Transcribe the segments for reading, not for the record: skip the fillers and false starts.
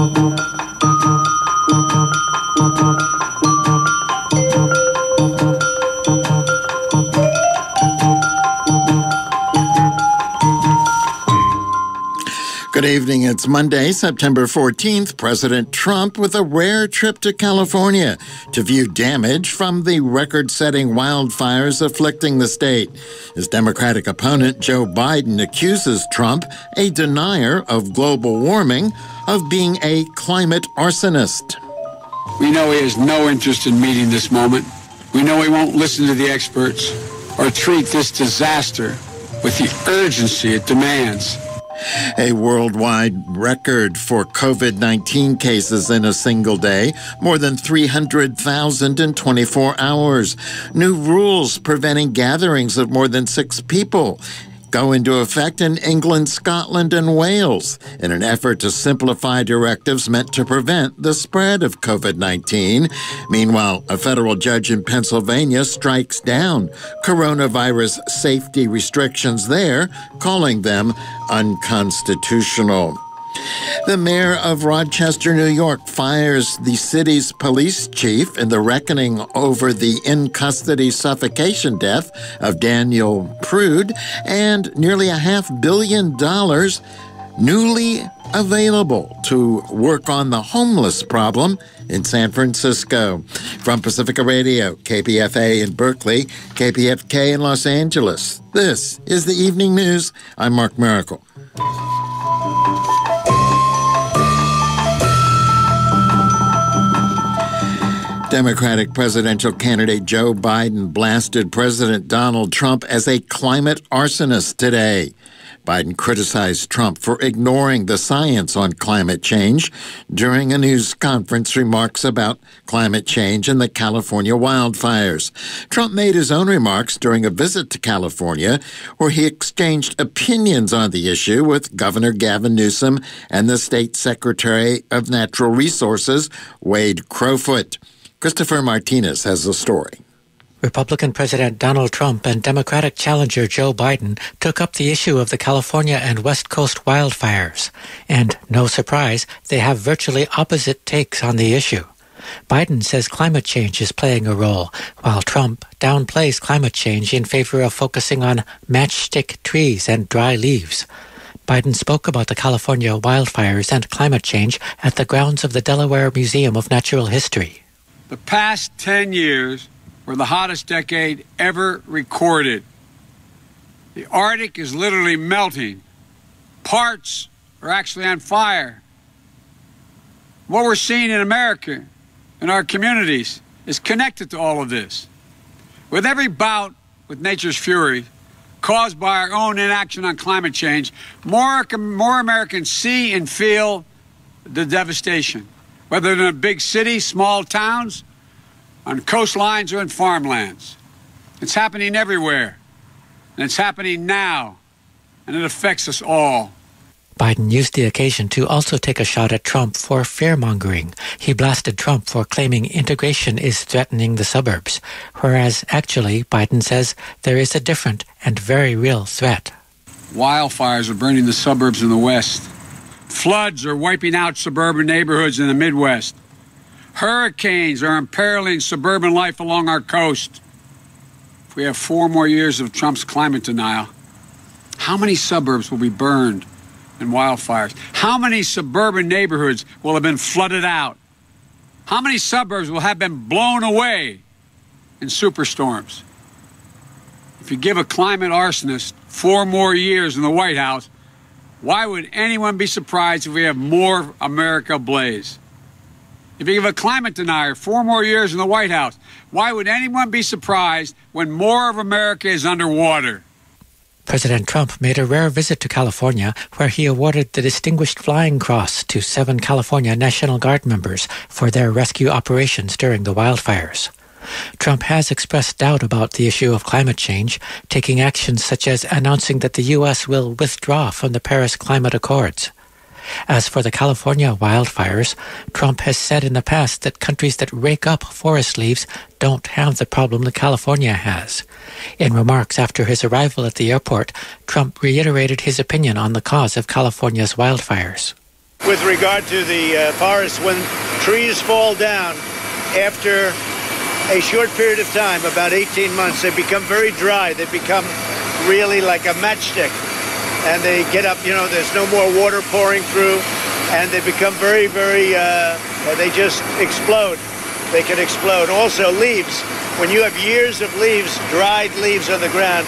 Good evening. It's Monday, September 14th. President Trump with a rare trip to California to view damage from the record-setting wildfires afflicting the state. His Democratic opponent, Joe Biden, accuses Trump, a denier of global warming, of being a climate arsonist. We know he has no interest in meeting this moment. We know he won't listen to the experts or treat this disaster with the urgency it demands. A worldwide record for COVID-19 cases in a single day, more than 300,000 in 24 hours. New rules preventing gatherings of more than 6 people go into effect in England, Scotland, and Wales in an effort to simplify directives meant to prevent the spread of COVID-19. Meanwhile, a federal judge in Pennsylvania strikes down coronavirus safety restrictions there, calling them unconstitutional. The mayor of Rochester, New York, fires the city's police chief in the reckoning over the in-custody suffocation death of Daniel Prude, and nearly $500 million newly available to work on the homeless problem in San Francisco. From Pacifica Radio, KPFA in Berkeley, KPFK in Los Angeles. This is the Evening News. I'm Mark Miracle. Democratic presidential candidate Joe Biden blasted President Donald Trump as a climate arsonist today. Biden criticized Trump for ignoring the science on climate change during a news conference remarks about climate change and the California wildfires. Trump made his own remarks during a visit to California, where he exchanged opinions on the issue with Governor Gavin Newsom and the state Secretary of Natural Resources, Wade Crowfoot. Christopher Martinez has the story. Republican President Donald Trump and Democratic challenger Joe Biden took up the issue of the California and West Coast wildfires. And, no surprise, they have virtually opposite takes on the issue. Biden says climate change is playing a role, while Trump downplays climate change in favor of focusing on matchstick trees and dry leaves. Biden spoke about the California wildfires and climate change at the grounds of the Delaware Museum of Natural History. The past 10 years were the hottest decade ever recorded. The Arctic is literally melting. Parts are actually on fire. What we're seeing in America, in our communities, is connected to all of this. With every bout with nature's fury caused by our own inaction on climate change, more Americans see and feel the devastation, whether in a big city, small towns, on coastlines, or in farmlands. It's happening everywhere, and it's happening now, and it affects us all. Biden used the occasion to also take a shot at Trump for fear-mongering. He blasted Trump for claiming integration is threatening the suburbs, whereas actually, Biden says, there is a different and very real threat. Wildfires are burning the suburbs in the West. Floods are wiping out suburban neighborhoods in the Midwest. Hurricanes are imperiling suburban life along our coast. If we have 4 more years of Trump's climate denial, how many suburbs will be burned in wildfires? How many suburban neighborhoods will have been flooded out? How many suburbs will have been blown away in superstorms? If you give a climate arsonist 4 more years in the White House, why would anyone be surprised if we have more America ablaze? If you give a climate denier 4 more years in the White House, why would anyone be surprised when more of America is underwater? President Trump made a rare visit to California, where he awarded the Distinguished Flying Cross to 7 California National Guard members for their rescue operations during the wildfires. Trump has expressed doubt about the issue of climate change, taking actions such as announcing that the U.S. will withdraw from the Paris Climate Accords. As for the California wildfires, Trump has said in the past that countries that rake up forest leaves don't have the problem that California has. In remarks after his arrival at the airport, Trump reiterated his opinion on the cause of California's wildfires. With regard to the forest, when trees fall down after a short period of time, about 18 months, they become very dry. They become really like a matchstick. And they get up, there's no more water pouring through. And they become very, very, they just explode. They can explode. Also, leaves. When you have years of leaves, dried leaves on the ground,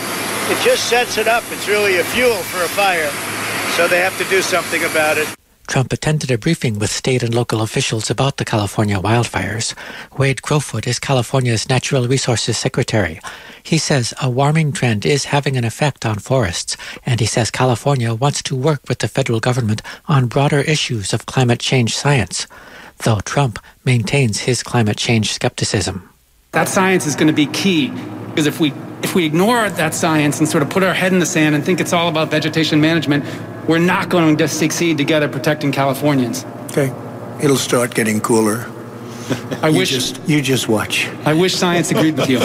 it just sets it up. It's really a fuel for a fire. So they have to do something about it. Trump attended a briefing with state and local officials about the California wildfires. Wade Crowfoot is California's Natural Resources Secretary. He says a warming trend is having an effect on forests, and he says California wants to work with the federal government on broader issues of climate change science, though Trump maintains his climate change skepticism. That science is going to be key, because if we ignore that science and sort of put our head in the sand and think it's all about vegetation management, we're not going to succeed together protecting Californians. Okay. It'll start getting cooler. You just watch. I wish science agreed with you.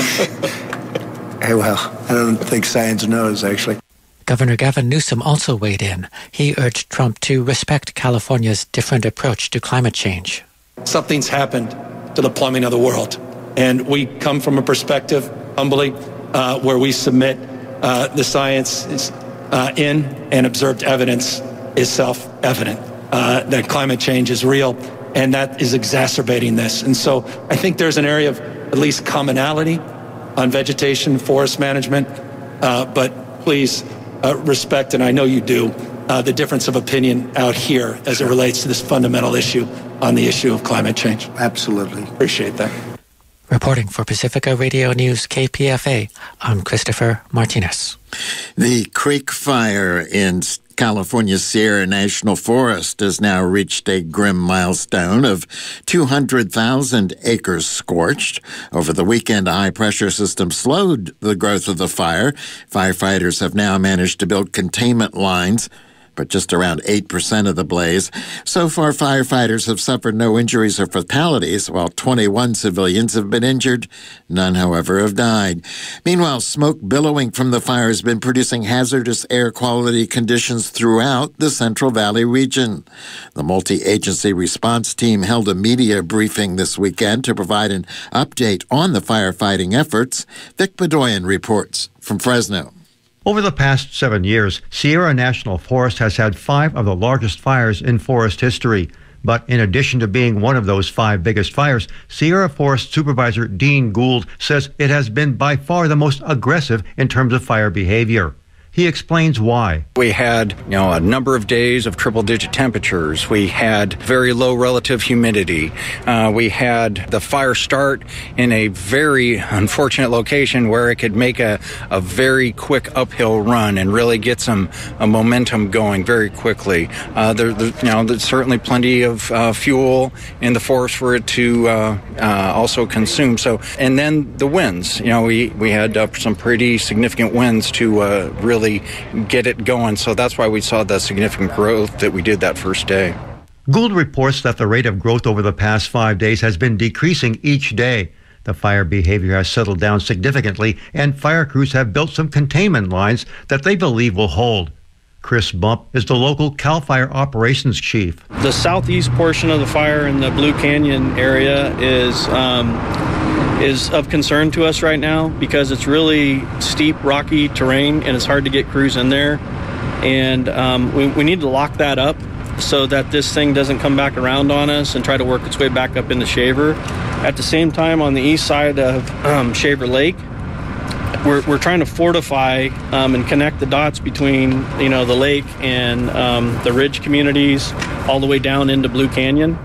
Hey, well, I don't think science knows, actually. Governor Gavin Newsom also weighed in. He urged Trump to respect California's different approach to climate change. Something's happened to the plumbing of the world. And we come from a perspective, humbly, where we submit the science is in and observed evidence is self-evident that climate change is real, and that is exacerbating this. And so I think there's an area of at least commonality on vegetation, forest management, but please respect, and I know you do, the difference of opinion out here as it relates to this fundamental issue on the issue of climate change. Absolutely. Appreciate that. Reporting for Pacifica Radio News KPFA, I'm Christopher Martinez. The Creek Fire in California's Sierra National Forest has now reached a grim milestone of 200,000 acres scorched. Over the weekend, a high-pressure system slowed the growth of the fire. Firefighters have now managed to build containment lines, but just around 8% of the blaze. So far, firefighters have suffered no injuries or fatalities, while 21 civilians have been injured. None, however, have died. Meanwhile, smoke billowing from the fire has been producing hazardous air quality conditions throughout the Central Valley region. The multi-agency response team held a media briefing this weekend to provide an update on the firefighting efforts. Vic Bedoyan reports from Fresno. Over the past 7 years, Sierra National Forest has had 5 of the largest fires in forest history. But in addition to being one of those 5 biggest fires, Sierra Forest Supervisor Dean Gould says it has been by far the most aggressive in terms of fire behavior. He explains why. We had, a number of days of triple-digit temperatures. We had very low relative humidity. We had the fire start in a very unfortunate location where it could make a very quick uphill run and really get some momentum going very quickly. There's certainly plenty of fuel in the forest for it to also consume. So, and then the winds. We had some pretty significant winds to really get it going. So that's why we saw the significant growth that we did that first day. Gould reports that the rate of growth over the past 5 days has been decreasing each day. The fire behavior has settled down significantly, and fire crews have built some containment lines that they believe will hold. Chris Bump is the local CAL FIRE operations chief. The southeast portion of the fire in the Blue Canyon area is of concern to us right now because it's really steep, rocky terrain, and it's hard to get crews in there. And we need to lock that up so that this thing doesn't come back around on us and try to work its way back up into Shaver. At the same time, on the east side of Shaver Lake, we're trying to fortify and connect the dots between the lake and the ridge communities all the way down into Blue Canyon.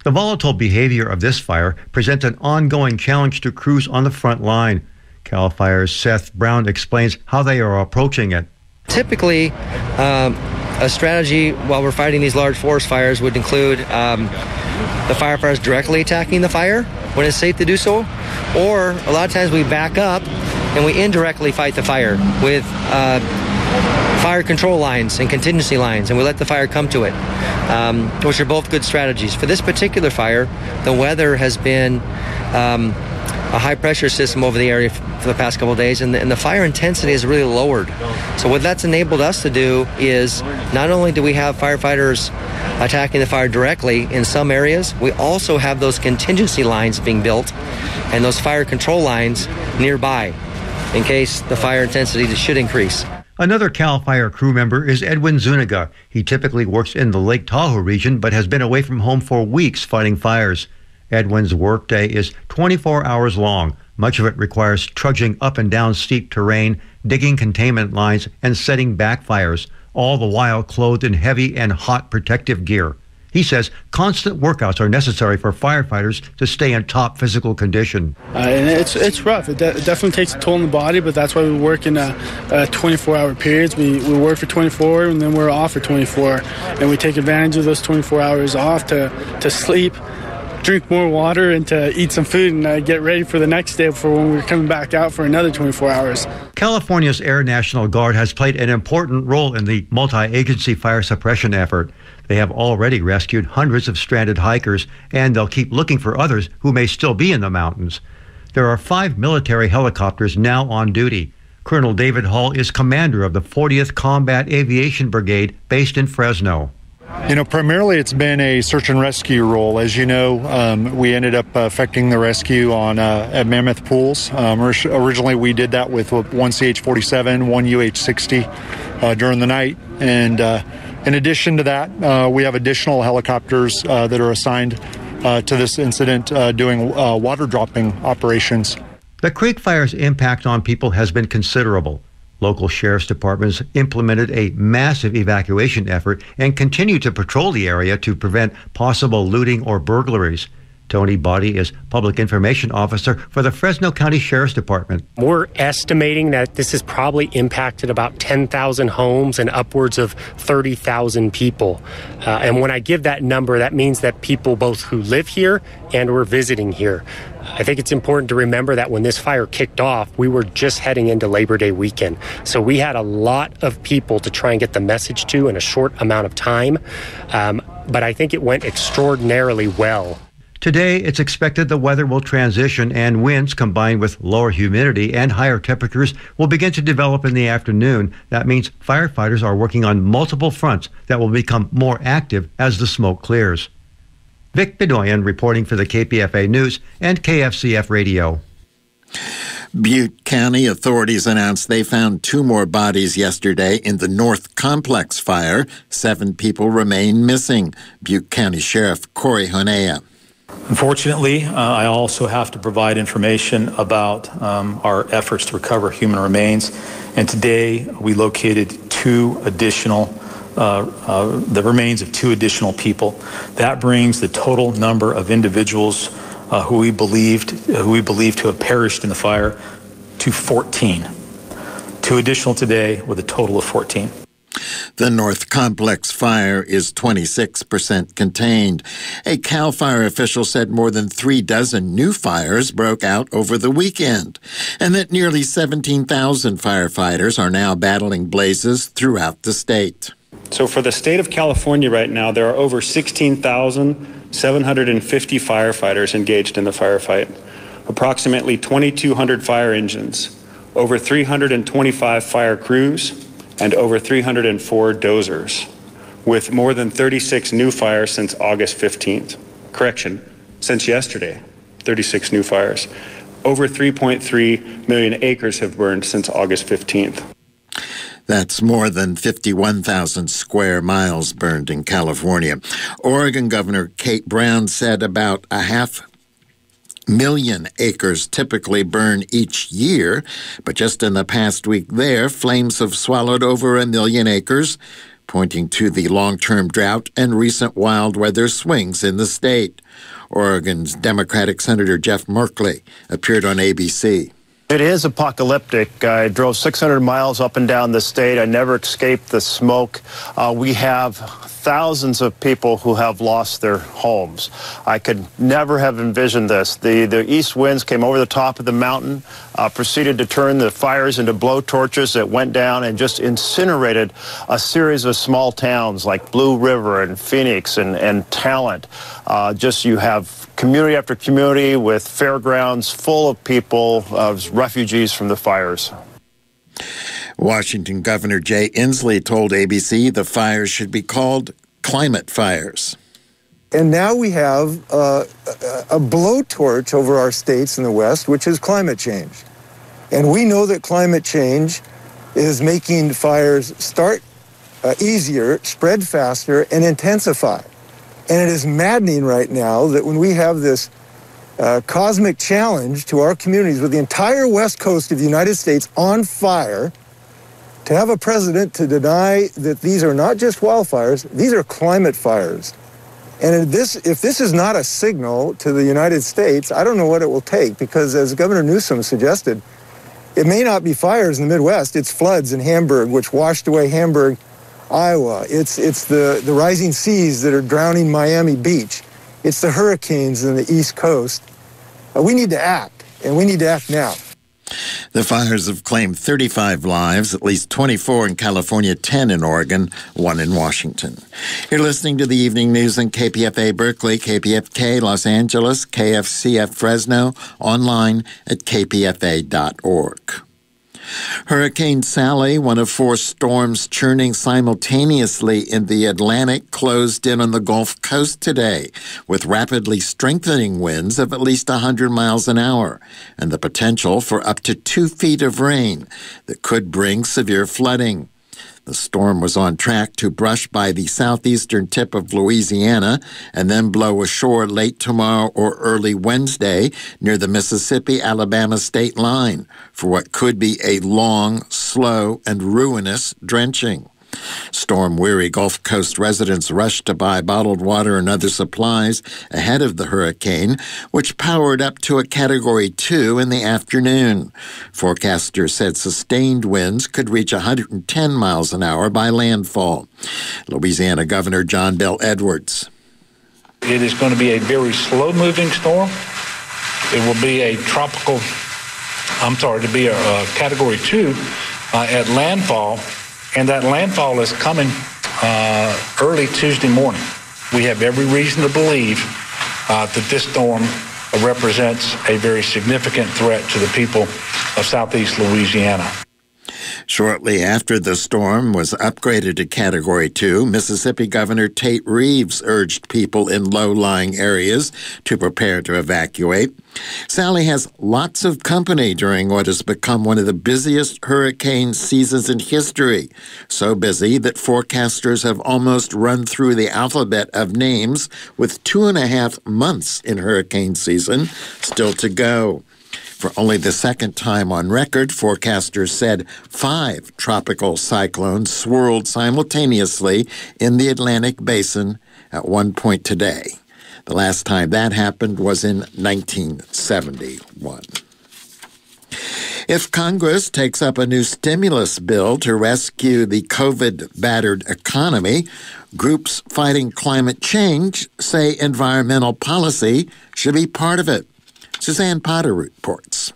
The volatile behavior of this fire presents an ongoing challenge to crews on the front line. CAL FIRE's Seth Brown explains how they are approaching it. Typically, a strategy while we're fighting these large forest fires would include the firefighters directly attacking the fire when it's safe to do so, or a lot of times we back up and we indirectly fight the fire with fire control lines and contingency lines, and we let the fire come to it, which are both good strategies. For this particular fire, the weather has been a high-pressure system over the area for the past couple of days, and the fire intensity is really lowered. So what that's enabled us to do is not only do we have firefighters attacking the fire directly in some areas, we also have those contingency lines being built and those fire control lines nearby in case the fire intensity should increase. Another CAL FIRE crew member is Edwin Zuniga. He typically works in the Lake Tahoe region, but has been away from home for weeks fighting fires. Edwin's workday is 24 hours long. Much of it requires trudging up and down steep terrain, digging containment lines, and setting backfires, all the while clothed in heavy and hot protective gear. He says constant workouts are necessary for firefighters to stay in top physical condition. And it's rough. It definitely takes a toll on the body, but that's why we work in 24-hour periods. We work for 24, and then we're off for 24. And we take advantage of those 24 hours off to sleep, drink more water, and to eat some food and get ready for the next day for when we're coming back out for another 24 hours. California's Air National Guard has played an important role in the multi-agency fire suppression effort. They have already rescued hundreds of stranded hikers, and they'll keep looking for others who may still be in the mountains. There are 5 military helicopters now on duty. Colonel David Hall is commander of the 40th Combat Aviation Brigade based in Fresno. Primarily it's been a search and rescue role. As you know, we ended up effecting the rescue on at Mammoth Pools. Originally we did that with one CH-47, one UH-60 during the night. And in addition to that, we have additional helicopters that are assigned to this incident doing water dropping operations. The Creek Fire's impact on people has been considerable. Local sheriff's departments implemented a massive evacuation effort and continue to patrol the area to prevent possible looting or burglaries. Tony Body is Public Information Officer for the Fresno County Sheriff's Department. We're estimating that this has probably impacted about 10,000 homes and upwards of 30,000 people. And when I give that number, that means that people both who live here and were visiting here. I think it's important to remember that when this fire kicked off, we were just heading into Labor Day weekend. So we had a lot of people to try and get the message to in a short amount of time. But I think it went extraordinarily well. Today, it's expected the weather will transition and winds combined with lower humidity and higher temperatures will begin to develop in the afternoon. That means firefighters are working on multiple fronts that will become more active as the smoke clears. Vic Bedoyan reporting for the KPFA News and KFCF Radio. Butte County authorities announced they found 2 more bodies yesterday in the North Complex fire. 7 people remain missing. Butte County Sheriff Corey Honea. Unfortunately, I also have to provide information about our efforts to recover human remains. And today we located the remains of 2 additional people. That brings the total number of individuals who we believe to have perished in the fire to 14. 2 additional today with a total of 14. The North Complex fire is 26% contained. A CAL FIRE official said more than 36 new fires broke out over the weekend, and that nearly 17,000 firefighters are now battling blazes throughout the state. So for the state of California right now, there are over 16,750 firefighters engaged in the firefight, approximately 2,200 fire engines, over 325 fire crews, and over 304 dozers, with more than 36 new fires since August 15th. Since yesterday, 36 new fires. Over 3.3 million acres have burned since August 15th. That's more than 51,000 square miles burned in California. Oregon Governor Kate Brown said about 500,000 acres typically burn each year, but just in the past week there, flames have swallowed over 1 million acres, pointing to the long-term drought and recent wild weather swings in the state. Oregon's Democratic Senator Jeff Merkley appeared on ABC. It is apocalyptic. I drove 600 miles up and down the state. I never escaped the smoke. We have thousands of people who have lost their homes. I could never have envisioned this. The east winds came over the top of the mountain, proceeded to turn the fires into blowtorches that went down and just incinerated a series of small towns like Blue River and Phoenix and Talent. You have community after community with fairgrounds full of people, refugees from the fires. Washington Governor Jay Inslee told ABC the fires should be called climate fires. And now we have a blowtorch over our states in the West, which is climate change. And we know that climate change is making fires start easier, spread faster, and intensify. And it is maddening right now that when we have this cosmic challenge to our communities with the entire west coast of the United States on fire, to have a president to deny that these are not just wildfires, these are climate fires. And if this is not a signal to the United States, I don't know what it will take, because as Governor Newsom suggested, it may not be fires in the Midwest, it's floods in Hamburg, which washed away Hamburg, Iowa. It's the rising seas that are drowning Miami Beach. It's the hurricanes in the East Coast. We need to act, and we need to act now. The fires have claimed 35 lives, at least 24 in California, 10 in Oregon, 1 in Washington. You're listening to the evening news on KPFA Berkeley, KPFK Los Angeles, KFCF Fresno, online at kpfa.org. Hurricane Sally, one of 4 storms churning simultaneously in the Atlantic, closed in on the Gulf Coast today, with rapidly strengthening winds of at least 100 miles an hour, and the potential for up to 2 feet of rain that could bring severe flooding. The storm was on track to brush by the southeastern tip of Louisiana and then blow ashore late tomorrow or early Wednesday near the Mississippi-Alabama state line for what could be a long, slow, and ruinous drenching. Storm-weary Gulf Coast residents rushed to buy bottled water and other supplies ahead of the hurricane, which powered up to a Category 2 in the afternoon. Forecasters said sustained winds could reach 110 miles an hour by landfall. Louisiana Governor John Bel Edwards. It is going to be a very slow-moving storm. It will be a Category 2 at landfall. And that landfall is coming early Tuesday morning. We have every reason to believe that this storm represents a very significant threat to the people of southeast Louisiana. Shortly after the storm was upgraded to Category 2, Mississippi Governor Tate Reeves urged people in low-lying areas to prepare to evacuate. Sally has lots of company during what has become one of the busiest hurricane seasons in history. So busy that forecasters have almost run through the alphabet of names, with 2.5 months in hurricane season still to go. For only the second time on record, forecasters said 5 tropical cyclones swirled simultaneously in the Atlantic basin at one point today. The last time that happened was in 1971. If Congress takes up a new stimulus bill to rescue the COVID-battered economy, groups fighting climate change say environmental policy should be part of it. Suzanne Potter reports.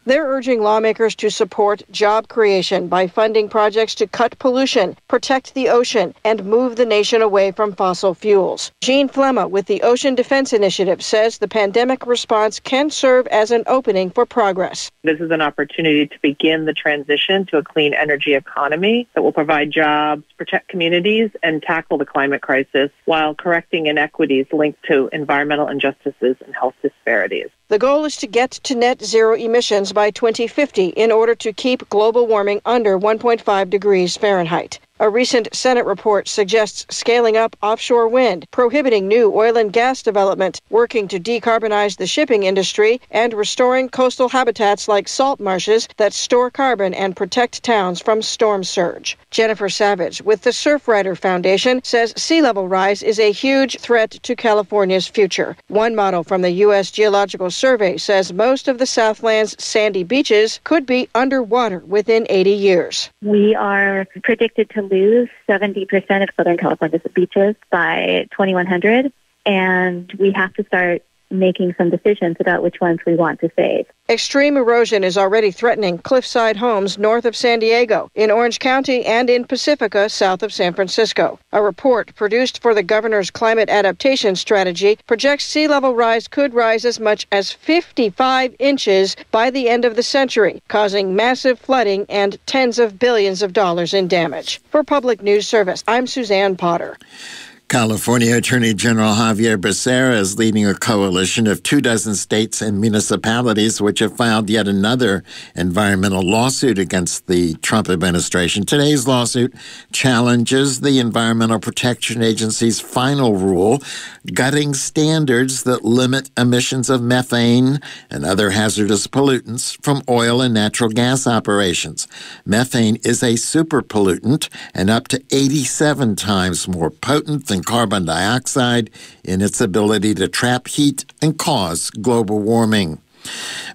They're urging lawmakers to support job creation by funding projects to cut pollution, protect the ocean, and move the nation away from fossil fuels. Jean Flemma with the Ocean Defense Initiative says the pandemic response can serve as an opening for progress. This is an opportunity to begin the transition to a clean energy economy that will provide jobs, protect communities, and tackle the climate crisis while correcting inequities linked to environmental injustices and health disparities. The goal is to get to net zero emissions by 2050 in order to keep global warming under 1.5 degrees Fahrenheit. A recent Senate report suggests scaling up offshore wind, prohibiting new oil and gas development, working to decarbonize the shipping industry, and restoring coastal habitats like salt marshes that store carbon and protect towns from storm surge. Jennifer Savage with the Surfrider Foundation says sea level rise is a huge threat to California's future. One model from the U.S. Geological Survey says most of the Southland's sandy beaches could be underwater within 80 years. We are predicted to lose 70% of Southern California's beaches by 2100, and we have to start making some decisions about which ones we want to save. Extreme erosion is already threatening cliffside homes north of San Diego, in Orange County, and in Pacifica, south of San Francisco. A report produced for the governor's climate adaptation strategy projects sea level rise could rise as much as 55 inches by the end of the century, causing massive flooding and tens of billions of dollars in damage. For Public News Service, I'm Suzanne Potter. California Attorney General Javier Becerra is leading a coalition of 24 states and municipalities which have filed yet another environmental lawsuit against the Trump administration. Today's lawsuit challenges the Environmental Protection Agency's final rule, gutting standards that limit emissions of methane and other hazardous pollutants from oil and natural gas operations. Methane is a super pollutant and up to 87 times more potent than carbon dioxide in its ability to trap heat and cause global warming.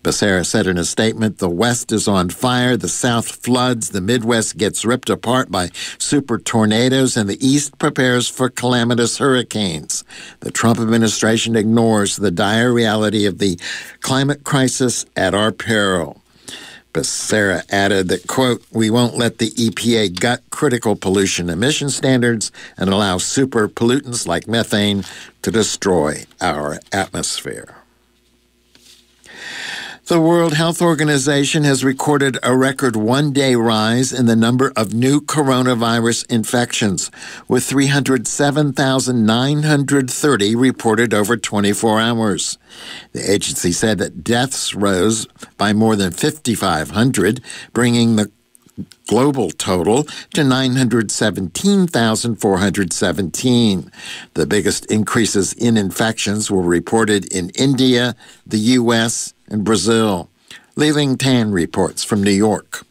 Becerra said in a statement, the West is on fire, the South floods, the Midwest gets ripped apart by super tornadoes, and the East prepares for calamitous hurricanes. The Trump administration ignores the dire reality of the climate crisis at our peril. Becerra added that, quote, we won't let the EPA gut critical pollution emission standards and allow super pollutants like methane to destroy our atmosphere. The World Health Organization has recorded a record one-day rise in the number of new coronavirus infections, with 307,930 reported over 24 hours. The agency said that deaths rose by more than 5,500, bringing the global total to 917,417. The biggest increases in infections were reported in India, the U.S., and Brazil. Li-Ling Tan reports from New York.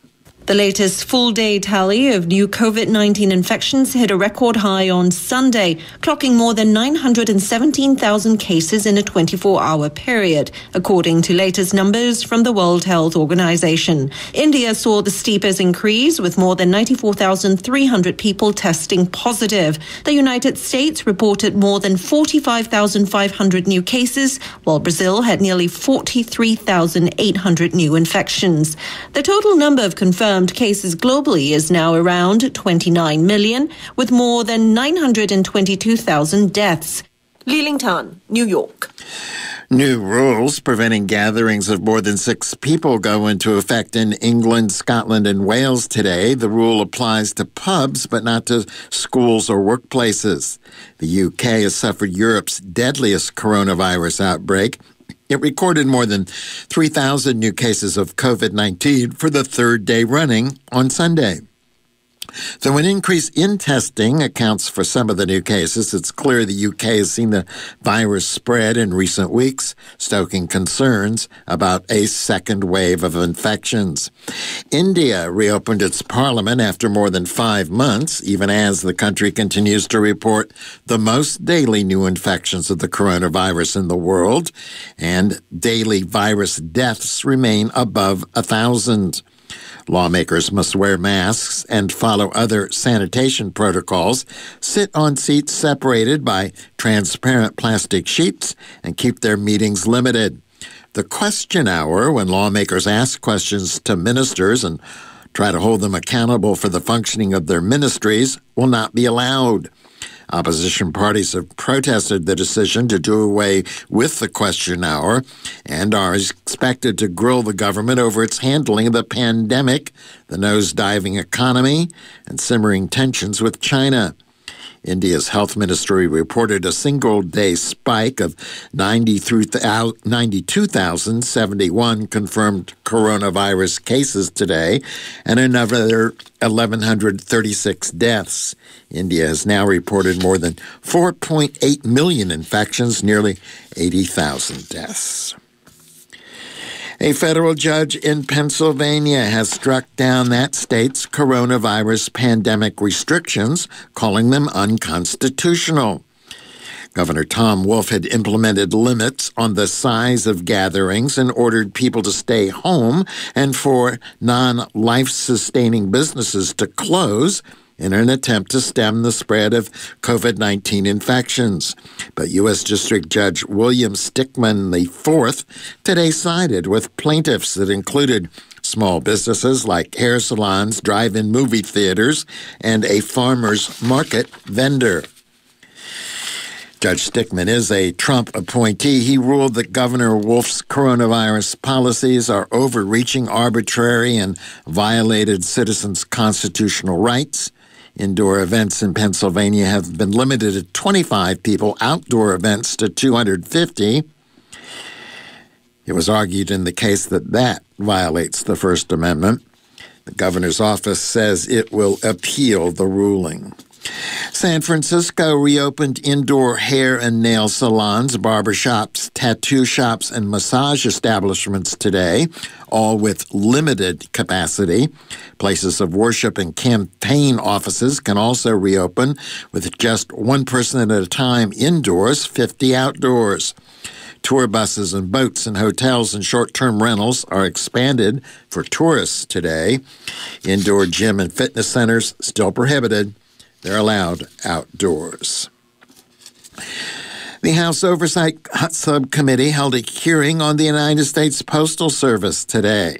The latest full-day tally of new COVID-19 infections hit a record high on Sunday, clocking more than 917,000 cases in a 24-hour period, according to latest numbers from the World Health Organization. India saw the steepest increase, with more than 94,300 people testing positive. The United States reported more than 45,500 new cases, while Brazil had nearly 43,800 new infections. The total number of confirmed cases globally is now around 29 million, with more than 922,000 deaths. Li-Ling Tan, New York. New rules preventing gatherings of more than 6 people go into effect in England, Scotland, and Wales today. The rule applies to pubs, but not to schools or workplaces. The UK has suffered Europe's deadliest coronavirus outbreak. It recorded more than 3,000 new cases of COVID-19 for the third day running on Sunday. Though an increase in testing accounts for some of the new cases, it's clear the UK has seen the virus spread in recent weeks, stoking concerns about a second wave of infections. India reopened its parliament after more than 5 months, even as the country continues to report the most daily new infections of the coronavirus in the world, and daily virus deaths remain above 1,000. Lawmakers must wear masks and follow other sanitation protocols, sit on seats separated by transparent plastic sheets, and keep their meetings limited. The question hour, when lawmakers ask questions to ministers and try to hold them accountable for the functioning of their ministries, will not be allowed. Opposition parties have protested the decision to do away with the question hour and are expected to grill the government over its handling of the pandemic, the nose-diving economy, and simmering tensions with China. India's health ministry reported a single-day spike of 92,071 confirmed coronavirus cases today and another 1,136 deaths. India has now reported more than 4.8 million infections, nearly 80,000 deaths. A federal judge in Pennsylvania has struck down that state's coronavirus pandemic restrictions, calling them unconstitutional. Governor Tom Wolf had implemented limits on the size of gatherings and ordered people to stay home and for non-life-sustaining businesses to close in an attempt to stem the spread of COVID-19 infections. But U.S. District Judge William Stickman IV today sided with plaintiffs that included small businesses like hair salons, drive-in movie theaters, and a farmer's market vendor. Judge Stickman is a Trump appointee. He ruled that Governor Wolf's coronavirus policies are overreaching, arbitrary, and violated citizens' constitutional rights. Indoor events in Pennsylvania have been limited to 25 people, outdoor events to 250. It was argued in the case that violates the First Amendment. The governor's office says it will appeal the ruling. San Francisco reopened indoor hair and nail salons, barbershops, tattoo shops, and massage establishments today, all with limited capacity. Places of worship and campaign offices can also reopen with just one person at a time indoors, 50 outdoors. Tour buses and boats and hotels and short-term rentals are expanded for tourists today. Indoor gym and fitness centers still prohibited. They're allowed outdoors. The House Oversight Subcommittee held a hearing on the United States Postal Service today.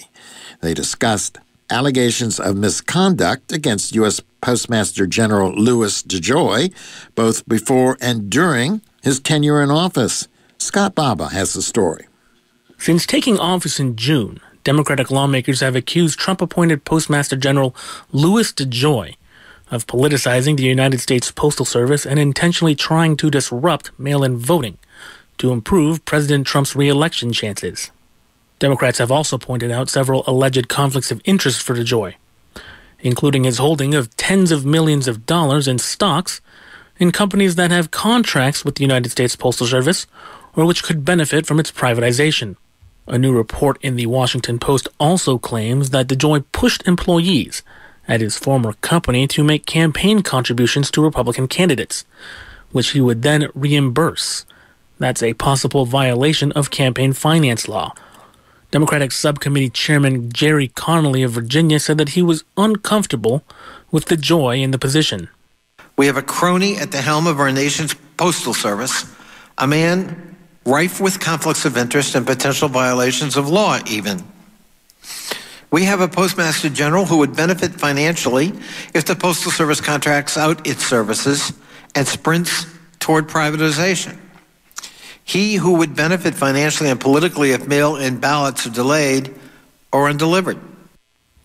They discussed allegations of misconduct against U.S. Postmaster General Louis DeJoy, both before and during his tenure in office. Scott Baba has the story. Since taking office in June, Democratic lawmakers have accused Trump-appointed Postmaster General Louis DeJoy of politicizing the United States Postal Service and intentionally trying to disrupt mail-in voting to improve President Trump's re-election chances. Democrats have also pointed out several alleged conflicts of interest for DeJoy, including his holding of tens of millions of dollars in stocks in companies that have contracts with the United States Postal Service or which could benefit from its privatization. A new report in the Washington Post also claims that DeJoy pushed employees at his former company to make campaign contributions to Republican candidates, which he would then reimburse. That's a possible violation of campaign finance law. Democratic Subcommittee Chairman Jerry Connolly of Virginia said that he was uncomfortable with DeJoy in the position. We have a crony at the helm of our nation's postal service, a man rife with conflicts of interest and potential violations of law even. We have a Postmaster General who would benefit financially if the Postal Service contracts out its services and sprints toward privatization. He who would benefit financially and politically if mail-in ballots are delayed or undelivered.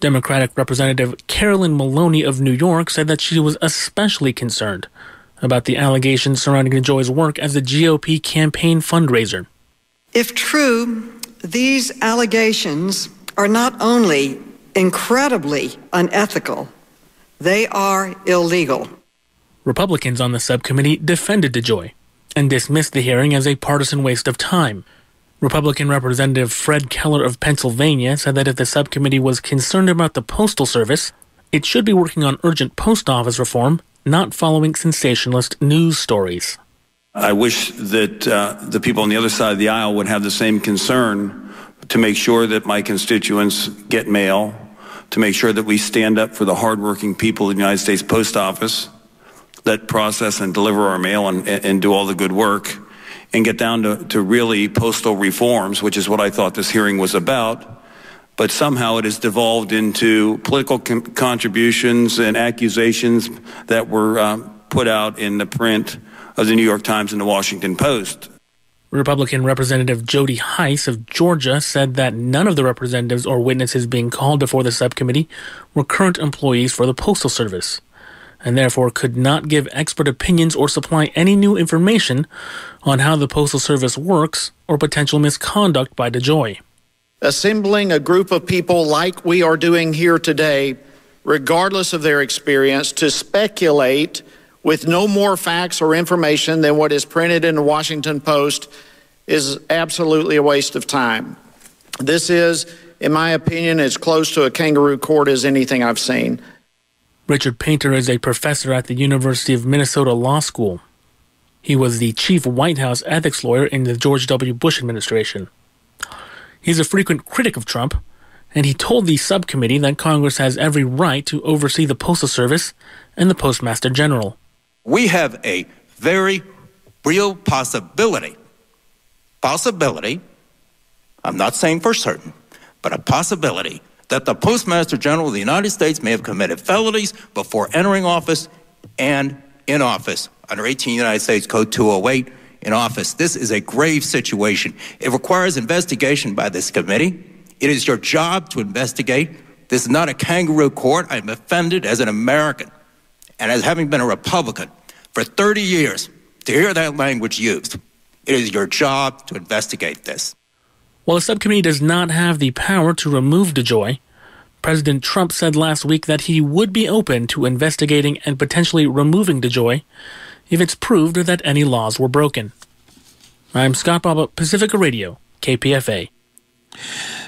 Democratic Representative Carolyn Maloney of New York said that she was especially concerned about the allegations surrounding DeJoy's work as a GOP campaign fundraiser. If true, these allegations are not only incredibly unethical, they are illegal. Republicans on the subcommittee defended DeJoy and dismissed the hearing as a partisan waste of time. Republican Representative Fred Keller of Pennsylvania said that if the subcommittee was concerned about the Postal Service, it should be working on urgent post office reform, not following sensationalist news stories. I wish that the people on the other side of the aisle would have the same concern to make sure that my constituents get mail, to make sure that we stand up for the hardworking people of the United States Post Office that process and deliver our mail and do all the good work, and get down to really postal reforms, which is what I thought this hearing was about. But somehow it has devolved into political contributions and accusations that were put out in the print of the New York Times and the Washington Post. Republican Representative Jody Hice of Georgia said that none of the representatives or witnesses being called before the subcommittee were current employees for the Postal Service, and therefore could not give expert opinions or supply any new information on how the Postal Service works or potential misconduct by DeJoy. Assembling a group of people like we are doing here today, regardless of their experience, to speculate with no more facts or information than what is printed in the Washington Post is absolutely a waste of time. This is, in my opinion, as close to a kangaroo court as anything I've seen. Richard Painter is a professor at the University of Minnesota Law School. He was the chief White House ethics lawyer in the George W. Bush administration. He's a frequent critic of Trump and he told the subcommittee that Congress has every right to oversee the Postal Service and the Postmaster General. We have a very real possibility, I'm not saying for certain, but a possibility that the Postmaster General of the United States may have committed felonies before entering office and in office under 18 United States Code 208 in office. This is a grave situation. It requires investigation by this committee. It is your job to investigate. This is not a kangaroo court. I'm offended as an American and as having been a Republican for 30 years to hear that language used. It is your job to investigate this. While the subcommittee does not have the power to remove DeJoy, President Trump said last week that he would be open to investigating and potentially removing DeJoy if it's proved that any laws were broken. I'm Scott Bob, Pacifica Radio, KPFA.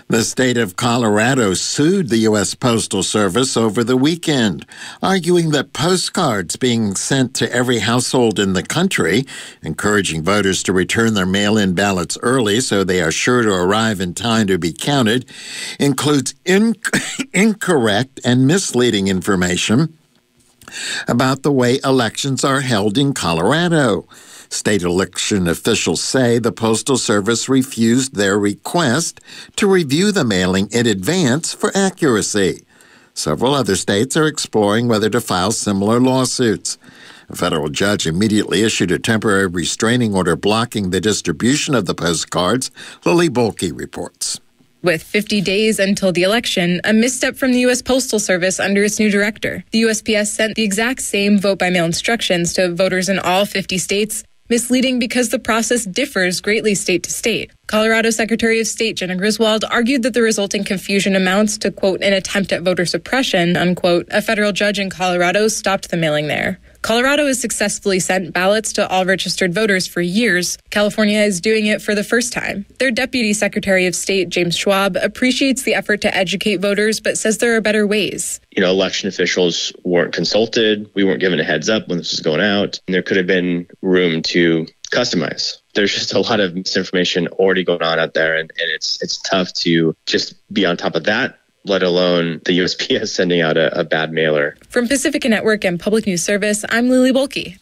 The state of Colorado sued the U.S. Postal Service over the weekend, arguing that postcards being sent to every household in the country, encouraging voters to return their mail-in ballots early so they are sure to arrive in time to be counted, includes incorrect and misleading information about the way elections are held in Colorado. State election officials say the Postal Service refused their request to review the mailing in advance for accuracy. Several other states are exploring whether to file similar lawsuits. A federal judge immediately issued a temporary restraining order blocking the distribution of the postcards, Lily Bolke reports. With 50 days until the election, a misstep from the U.S. Postal Service under its new director. The USPS sent the exact same vote-by-mail instructions to voters in all 50 states, misleading because the process differs greatly state to state. Colorado Secretary of State Jenna Griswold argued that the resulting confusion amounts to, quote, an attempt at voter suppression, unquote. A federal judge in Colorado stopped the mailing there. Colorado has successfully sent ballots to all registered voters for years. California is doing it for the first time. Their Deputy Secretary of State, James Schwab, appreciates the effort to educate voters, but says there are better ways. Election officials weren't consulted. We weren't given a heads up when this was going out. And there could have been room to customize. There's just a lot of misinformation already going on out there, and it's tough to just be on top of that, let alone the USPS sending out a bad mailer. From Pacifica Network and Public News Service, I'm Lily Bolke.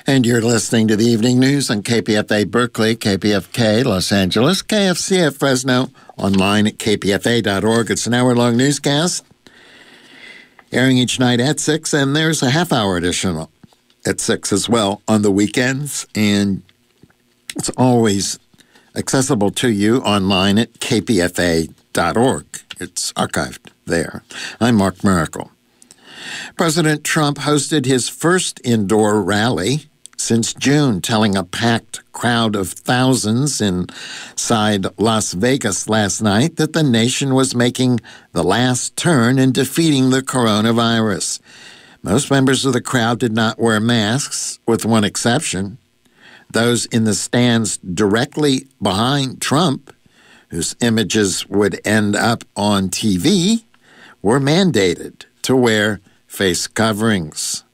And you're listening to the evening news on KPFA Berkeley, KPFK Los Angeles, KFC at Fresno, online at kpfa.org. It's an hour-long newscast airing each night at 6, and there's a half-hour edition at 6 as well on the weekends, and it's always accessible to you online at kpfa.org. It's archived there. I'm Mark Miracle. President Trump hosted his first indoor rally since June, telling a packed crowd of thousands inside Las Vegas last night that the nation was making the last turn in defeating the coronavirus. Most members of the crowd did not wear masks, with one exception. Those in the stands directly behind Trump, whose images would end up on TV, were mandated to wear face coverings.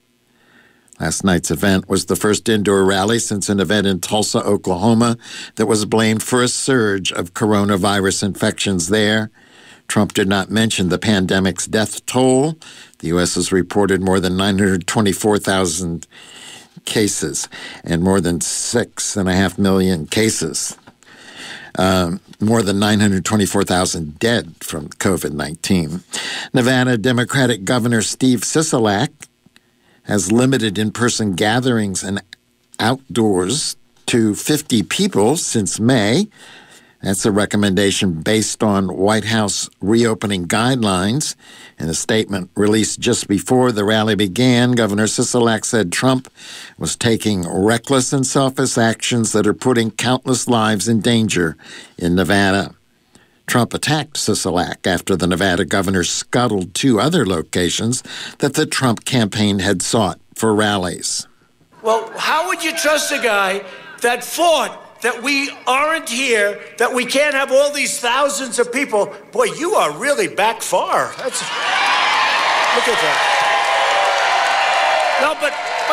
Last night's event was the first indoor rally since an event in Tulsa, Oklahoma, that was blamed for a surge of coronavirus infections there. Trump did not mention the pandemic's death toll. The U.S. has reported more than 924,000 cases and more than 6.5 million cases. More than 924,000 dead from COVID-19. Nevada Democratic Governor Steve Sisolak has limited in-person gatherings and outdoors to 50 people since May. That's a recommendation based on White House reopening guidelines. In a statement released just before the rally began, Governor Sisolak said Trump was taking reckless and selfish actions that are putting countless lives in danger in Nevada. Trump attacked Sisolak after the Nevada governor scuttled 2 other locations that the Trump campaign had sought for rallies. Well, how would you trust a guy that fought that we aren't here, that we can't have all these thousands of people? Boy, you are really back far. Look at that. No, but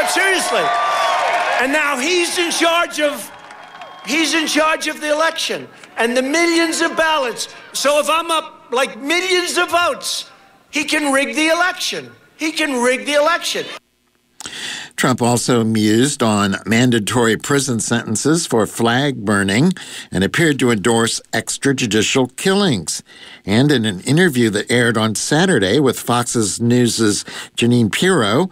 seriously. And now he's in charge of the election and the millions of ballots. So if I'm up like millions of votes, he can rig the election. He can rig the election. Trump also mused on mandatory prison sentences for flag burning and appeared to endorse extrajudicial killings. And in an interview that aired on Saturday with Fox News' Jeanine Pirro,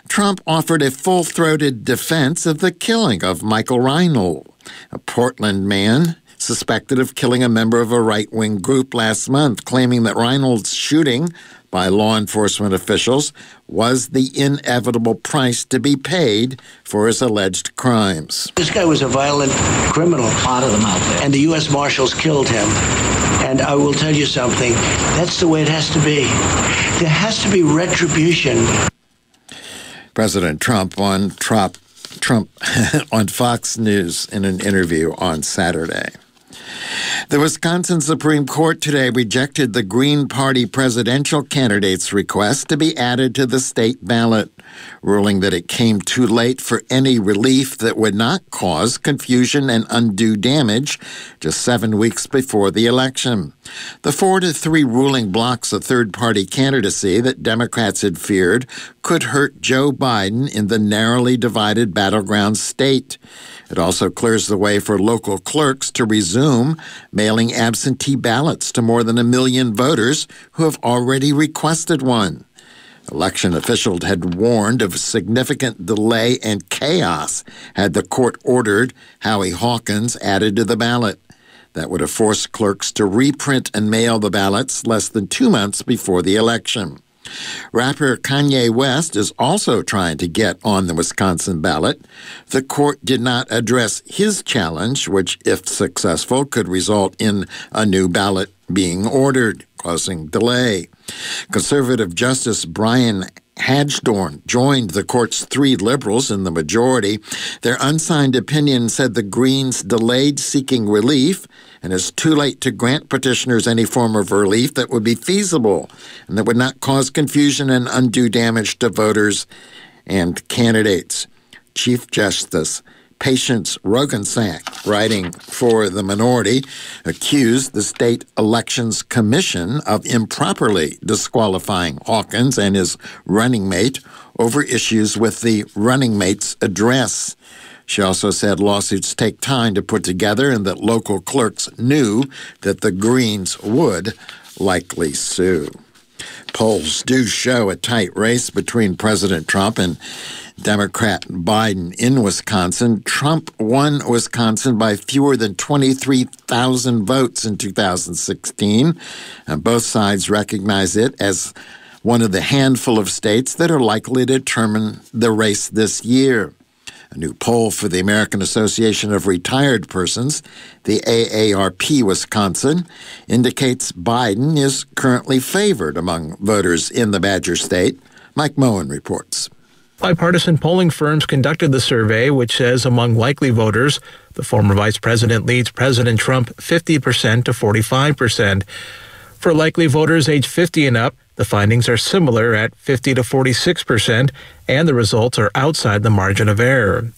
Trump offered a full-throated defense of the killing of Michael Reinold, a Portland man suspected of killing a member of a right-wing group last month, claiming that Reinold's shooting by law enforcement officials was the inevitable price to be paid for his alleged crimes. This guy was a violent criminal, and the U.S. Marshals killed him. And I will tell you something, that's the way it has to be. There has to be retribution. President Trump on Fox News in an interview on Saturday. The Wisconsin Supreme Court today rejected the Green Party presidential candidate's request to be added to the state ballot, ruling that it came too late for any relief that would not cause confusion and undue damage just 7 weeks before the election. The 4-3 ruling blocks a third-party candidacy that Democrats had feared could hurt Joe Biden in the narrowly divided battleground state. It also clears the way for local clerks to resume mailing absentee ballots to more than 1 million voters who have already requested one. Election officials had warned of significant delay and chaos had the court ordered Howie Hawkins added to the ballot. That would have forced clerks to reprint and mail the ballots less than 2 months before the election. Rapper Kanye West is also trying to get on the Wisconsin ballot. The court did not address his challenge, which, if successful, could result in a new ballot being ordered, causing delay. Conservative Justice Brian Hadgedorn joined the court's 3 liberals in the majority. Their unsigned opinion said the Greens delayed seeking relief and it's too late to grant petitioners any form of relief that would be feasible and that would not cause confusion and undue damage to voters and candidates. Chief Justice Patience Rogensack, writing for the minority, accused the State Elections Commission of improperly disqualifying Hawkins and his running mate over issues with the running mate's address. She also said lawsuits take time to put together and that local clerks knew that the Greens would likely sue. Polls do show a tight race between President Trump and Democrat Biden in Wisconsin. Trump won Wisconsin by fewer than 23,000 votes in 2016, and both sides recognize it as one of the handful of states that are likely to determine the race this year. A new poll for the American Association of Retired Persons, the AARP Wisconsin, indicates Biden is currently favored among voters in the Badger State. Mike Moen reports. Bipartisan polling firms conducted the survey, which says among likely voters, the former vice president leads President Trump 50% to 45%. For likely voters age 50 and up, the findings are similar at 50 to 46%, and the results are outside the margin of error.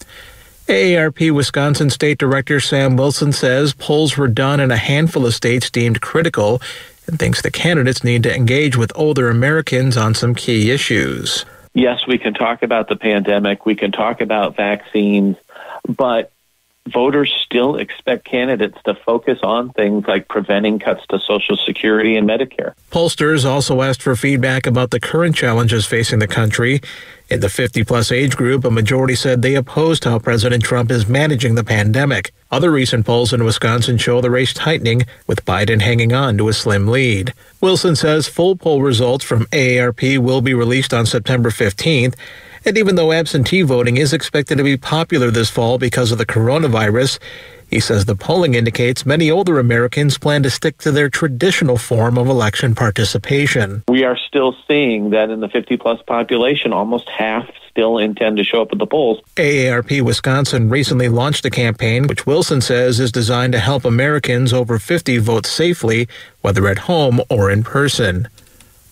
AARP Wisconsin State Director Sam Wilson says polls were done in a handful of states deemed critical and thinks the candidates need to engage with older Americans on some key issues. Yes, we can talk about the pandemic, we can talk about vaccines, but voters still expect candidates to focus on things like preventing cuts to Social Security and Medicare. Pollsters also asked for feedback about the current challenges facing the country. In the 50-plus age group, a majority said they opposed how President Trump is managing the pandemic. Other recent polls in Wisconsin show the race tightening, with Biden hanging on to a slim lead. Wilson says full poll results from AARP will be released on September 15th. And even though absentee voting is expected to be popular this fall because of the coronavirus, he says the polling indicates many older Americans plan to stick to their traditional form of election participation. We are still seeing that in the 50-plus population, almost half still intend to show up at the polls. AARP Wisconsin recently launched a campaign which Wilson says is designed to help Americans over 50 vote safely, whether at home or in person.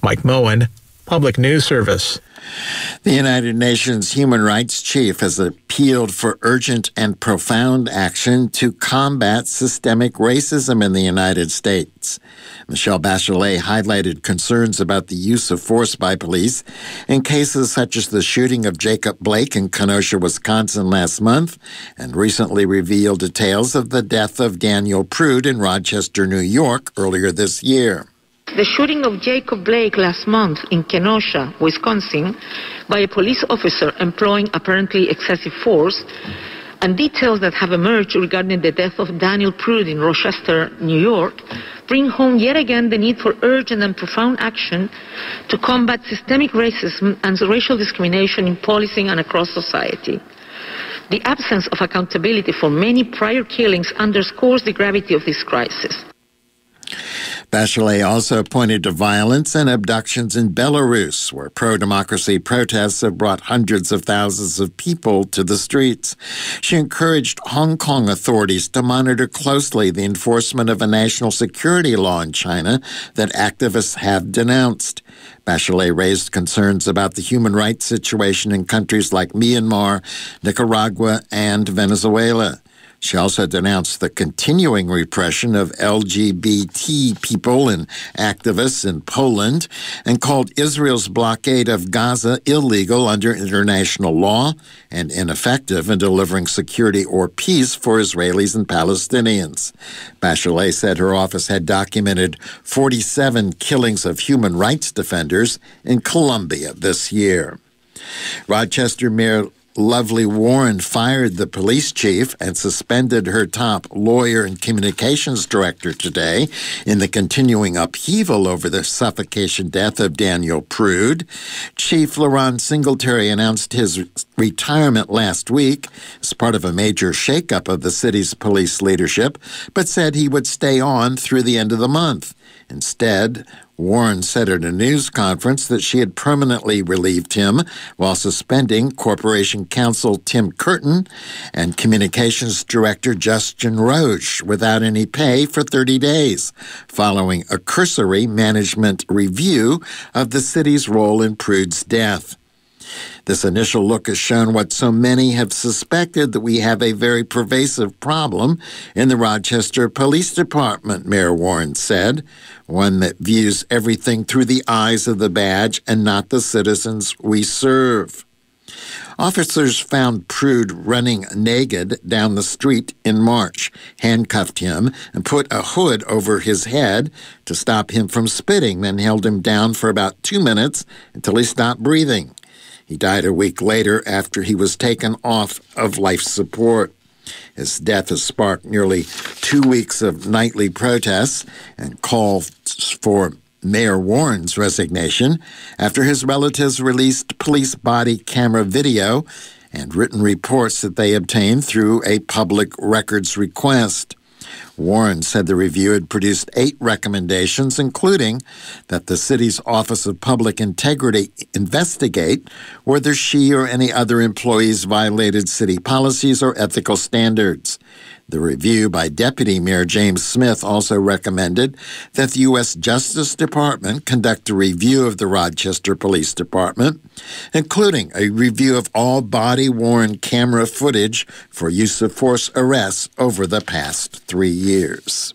Mike Moen, Public News Service. The United Nations Human Rights Chief has appealed for urgent and profound action to combat systemic racism in the United States. Michelle Bachelet highlighted concerns about the use of force by police in cases such as the shooting of Jacob Blake in Kenosha, Wisconsin last month, and recently revealed details of the death of Daniel Prude in Rochester, New York, earlier this year. The shooting of Jacob Blake last month in Kenosha, Wisconsin, by a police officer employing apparently excessive force, and details that have emerged regarding the death of Daniel Prude in Rochester, New York, bring home yet again the need for urgent and profound action to combat systemic racism and racial discrimination in policing and across society. The absence of accountability for many prior killings underscores the gravity of this crisis. Bachelet also pointed to violence and abductions in Belarus, where pro-democracy protests have brought hundreds of thousands of people to the streets. She encouraged Hong Kong authorities to monitor closely the enforcement of a national security law in China that activists have denounced. Bachelet raised concerns about the human rights situation in countries like Myanmar, Nicaragua, and Venezuela. She also denounced the continuing repression of LGBT people and activists in Poland and called Israel's blockade of Gaza illegal under international law and ineffective in delivering security or peace for Israelis and Palestinians. Bachelet said her office had documented 47 killings of human rights defenders in Colombia this year. Rochester Mayor Lovely Warren fired the police chief and suspended her top lawyer and communications director today in the continuing upheaval over the suffocation death of Daniel Prude. Chief LaRon Singletary announced his retirement last week as part of a major shakeup of the city's police leadership, but said he would stay on through the end of the month. Instead, Warren said at a news conference that she had permanently relieved him while suspending Corporation Counsel Tim Curtin and Communications Director Justin Roche without any pay for 30 days, following a cursory management review of the city's role in Prude's death. This initial look has shown what so many have suspected, that we have a very pervasive problem in the Rochester Police Department, Mayor Warren said, one that views everything through the eyes of the badge and not the citizens we serve. Officers found Prude running naked down the street in March, handcuffed him, and put a hood over his head to stop him from spitting, then held him down for about 2 minutes until he stopped breathing. He died a week later after he was taken off of life support. His death has sparked nearly 2 weeks of nightly protests and calls for Mayor Warren's resignation after his relatives released police body camera video and written reports that they obtained through a public records request. Warren said the review had produced 8 recommendations, including that the city's Office of Public Integrity investigate whether she or any other employees violated city policies or ethical standards. The review by Deputy Mayor James Smith also recommended that the U.S. Justice Department conduct a review of the Rochester Police Department, including a review of all body-worn camera footage for use of force arrests over the past 3 years.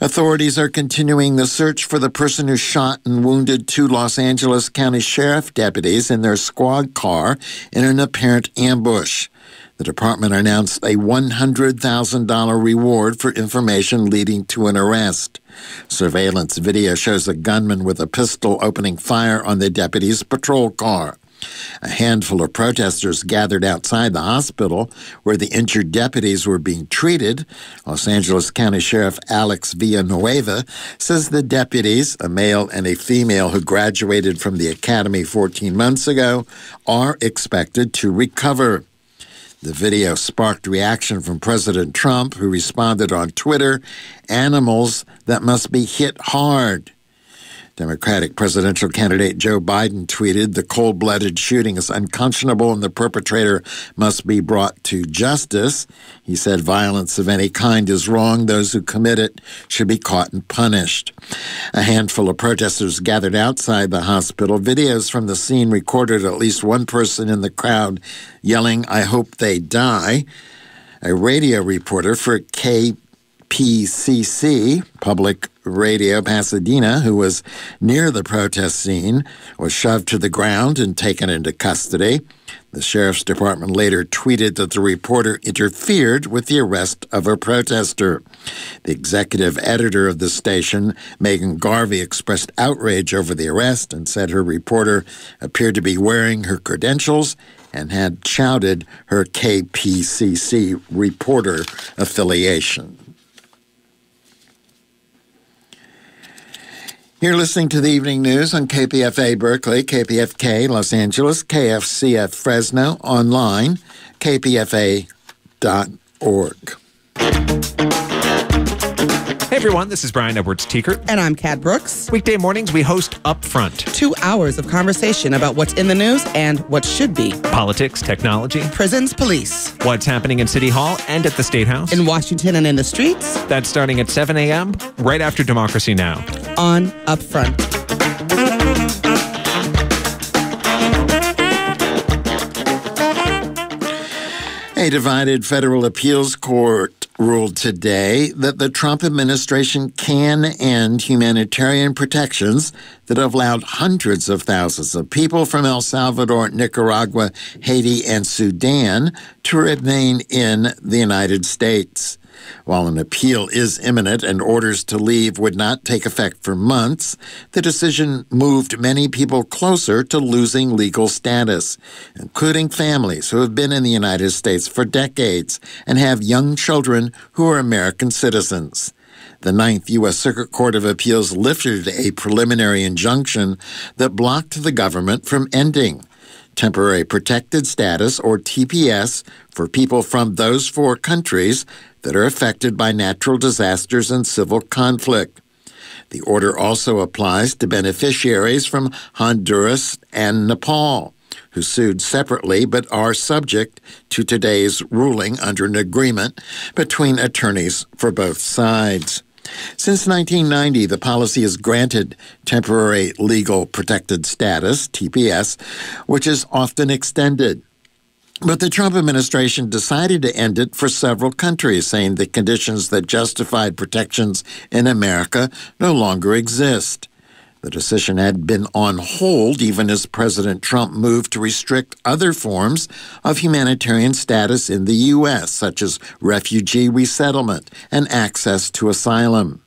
Authorities are continuing the search for the person who shot and wounded 2 Los Angeles County Sheriff deputies in their squad car in an apparent ambush. The department announced a $100,000 reward for information leading to an arrest. Surveillance video shows a gunman with a pistol opening fire on the deputy's patrol car. A handful of protesters gathered outside the hospital where the injured deputies were being treated. Los Angeles County Sheriff Alex Villanueva says the deputies, a male and a female who graduated from the academy 14 months ago, are expected to recover. The video sparked reaction from President Trump, who responded on Twitter, "Animals that must be hit hard." Democratic presidential candidate Joe Biden tweeted, "The cold-blooded shooting is unconscionable and the perpetrator must be brought to justice." He said violence of any kind is wrong. Those who commit it should be caught and punished. A handful of protesters gathered outside the hospital. Videos from the scene recorded at least one person in the crowd yelling, "I hope they die." A radio reporter for KPCC, Public Radio Pasadena, who was near the protest scene, was shoved to the ground and taken into custody. The sheriff's department later tweeted that the reporter interfered with the arrest of a protester. The executive editor of the station, Megan Garvey, expressed outrage over the arrest and said her reporter appeared to be wearing her credentials and had shouted her KPCC reporter affiliation. You're listening to the Evening News on KPFA Berkeley, KPFK Los Angeles, KFCF Fresno, online, kpfa.org. Hey everyone, this is Brian Edwards-Teekert. And I'm Kat Brooks. Weekday mornings we host Upfront. 2 hours of conversation about what's in the news and what should be. Politics, technology. Prisons, police. What's happening in City Hall and at the State House. In Washington and in the streets. That's starting at 7 a.m., right after Democracy Now! On Upfront. A divided federal appeals court ruled today that the Trump administration can end humanitarian protections that have allowed hundreds of thousands of people from El Salvador, Nicaragua, Haiti, and Sudan to remain in the United States. While an appeal is imminent and orders to leave would not take effect for months, the decision moved many people closer to losing legal status, including families who have been in the United States for decades and have young children who are American citizens. The Ninth U.S. Circuit Court of Appeals lifted a preliminary injunction that blocked the government from ending temporary protected status, or TPS, for people from those 4 countries that are affected by natural disasters and civil conflict. The order also applies to beneficiaries from Honduras and Nepal, who sued separately but are subject to today's ruling under an agreement between attorneys for both sides. Since 1990, the policy has granted temporary legal protected status, TPS, which is often extended. But the Trump administration decided to end it for several countries, saying the conditions that justified protections in America no longer exist. The decision had been on hold even as President Trump moved to restrict other forms of humanitarian status in the U.S., such as refugee resettlement and access to asylum.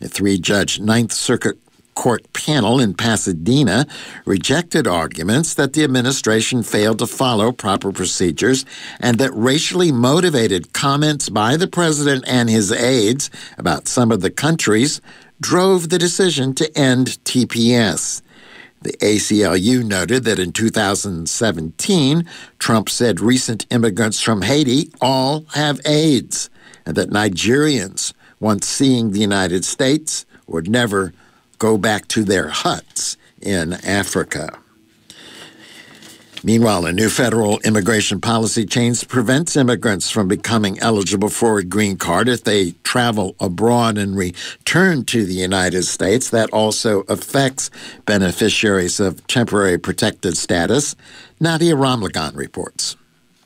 A 3-judge Ninth Circuit Court panel in Pasadena rejected arguments that the administration failed to follow proper procedures and that racially motivated comments by the president and his aides about some of the countries drove the decision to end TPS. The ACLU noted that in 2017, Trump said recent immigrants from Haiti all have AIDS, and that Nigerians, once seeing the United States, would never go back to their huts in Africa. Meanwhile, a new federal immigration policy change prevents immigrants from becoming eligible for a green card if they travel abroad and return to the United States. That also affects beneficiaries of temporary protected status. Nadia Ramlagan reports.